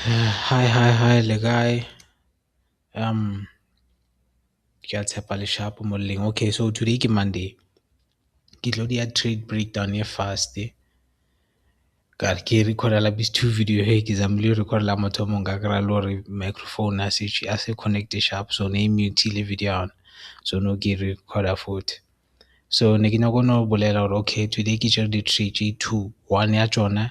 Hi, le guy. Um, ke a tshepa le sharp mo leng. Okay, so today ke Monday. Ke tlo dia trade breakdown ye fast. Ka re ke record la bis two video he ke zamile record la motho mo nka kra lori microphone a se connect sharp so ne mute le video on. So no ke record a foot. So ne ke nyaka no bolela hore okay today ke tshwere di trade J2 one ya tsona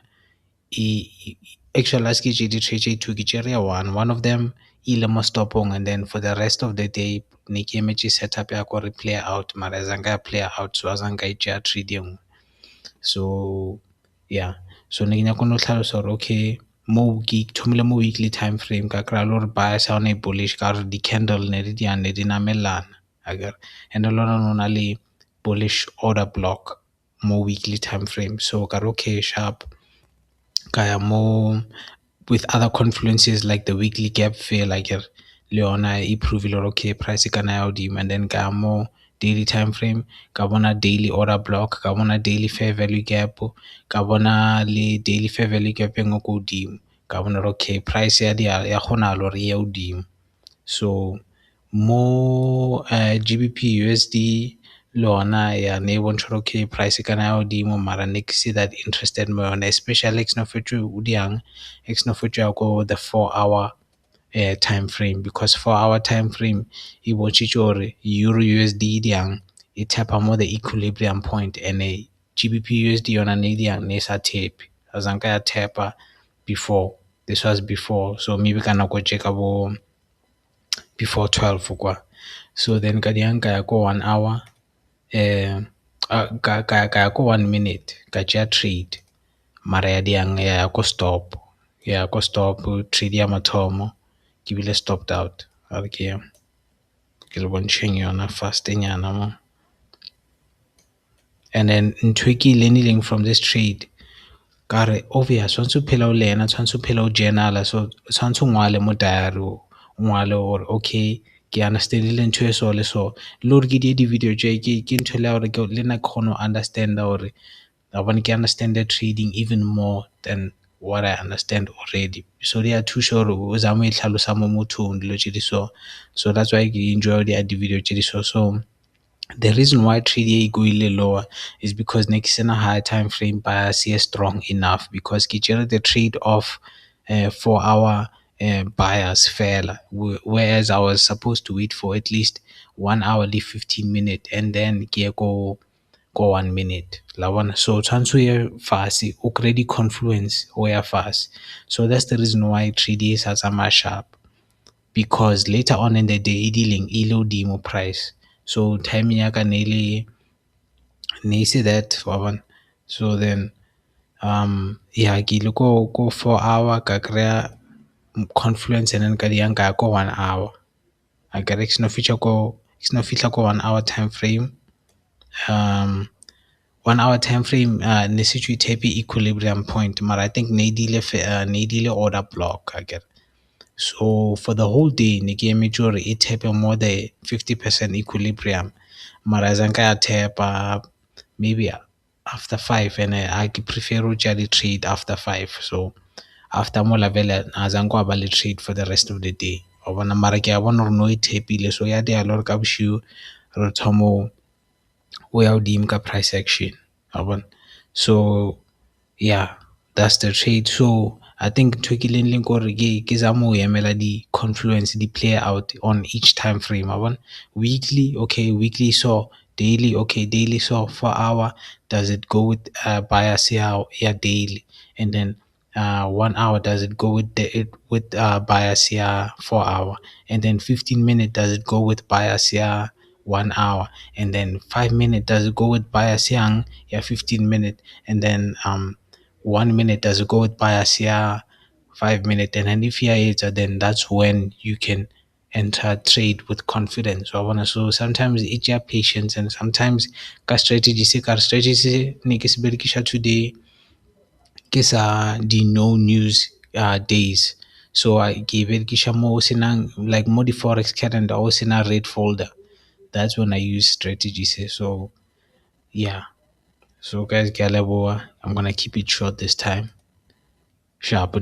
actually last ke di trade J2 ke tshwere ya one of them ile mo stopong, and then for the rest of the day ne ke emetse setup ya ko re play out mara azange ya play out so azange I tshwere trade engwe. So yeah, so ne ke nyaka no tlhalosa hore okay mo ke thomile mo weekly time frame ka kry le gore bias ha one bullish ka re di-candle ne di ne di namelana akere, and lona no na le bullish order block mo weekly time frame. So ka re okay sharp ka ya mo with other confluences like the weekly gap fill like le yona e prove le okay price e kana ya hodimo, and then ka mo daily time frame ka bona daily order block, ka bona daily fair value gap, ka bona le daily fair value gap e ngwe ko hodimo, ka bona okay price ya kgona le hore e ye hodimo. So mo GBP USD lona ya ne bontsha okay price e kana ya hodimo mara ne ke see that interested mo yona, especially x no fetšwe o diang x no fetšwe ya ko the 4 hour time frame, because 4 hour time frame e bontšitše gore euro USD diang e tapa mo the equilibrium point, and GBP USD yona ne diang ne sa tape azanka ya tapa before. This was before, so maybe ka nako tše ka bo before 12 kwa. So then ka diang ka ya ko 1 hour ka ya ko 1 minute ka tšea trade mara ya diang ya ko stop, ya ko stop trade ya mathomo ke bile stopped out a re ke le bontšheng yona fast nyana mo. And then ntho e ke e learnileng from this trade ka re obvious tshwanetse o phela o lena, tshwanetse o phela o journala, so tshwanetse o ngwale mo diary o ngwale gore okay ke understandile ntho e so le so le gore ke die di-video tše ke ntho le ya gore le nna ke kgone go understanda gore I want to understand the trading even more than what I understand already. So they are too sure o zama e tlhalosa mo mothong dilo tše di so. So that's why ke enjoy di-video tše di so. So the reason why trade e go ile lower is because ne ke sena high time frame bias e strong enough, because ke tšere the trade of 4 hour bias fela, whereas I was supposed to wait for at least 1 hour le 15 minutes and then ke ye ko 1 minute la bona. So tshwanetse o ye fase o kry di-confluence o ya fase. So that's the reason why trade e sa tsamaya sharp, because later on in the day e dealing e le hodimo price. So timing ya ka ne e se that wa bona. So then yeah ke ile ko 4 hour ka kry confluence, and then ka diang ka ya ko 1 hour a kere ke no fitla ko 1 hour time frame. 1 hour time frame ne se tšwe tape equilibrium point mara I think ne dile order block I get. So for the whole day ne ke emetse gore e tape more than 50% equilibrium mara azanka ya tapa maybe after 5, and I prefer go tšea di-trade after 5. So after mo vele azanke wa ba le trade for the rest of the day wa bona, mara ke a bona gore no e tapile, so ya dia le gore ka bošiu re thomo o ya hodimo ka price action wa bona. So yeah, that's the trade. So I think ntho ke learnileng gore ke zama ho emela di-confluence di-play out on each time frame wa bona. Weekly, okay, weekly so daily, okay, daily so 4 hour does it go with bias ya daily, and then 1 hour does it go with bias ya 4 hour, and then 15 minute does it go with bias ya 1 hour, and then 5 minute does it go with bias yang ya 15 minute, and then 1 minute does it go with bias ya 5 minute, and then if you are then that's when you can enter trade with confidence wa bona. So sometimes it's your patience, and sometimes ka strategy se ne ke se berekisha today ke sa di no news days. So ke berekisha mo senang like mo di forex calendar o sena red folder, that's when I use strategies. So yeah, so guys ke a leboha, I'm gonna keep it short this time. Sharp.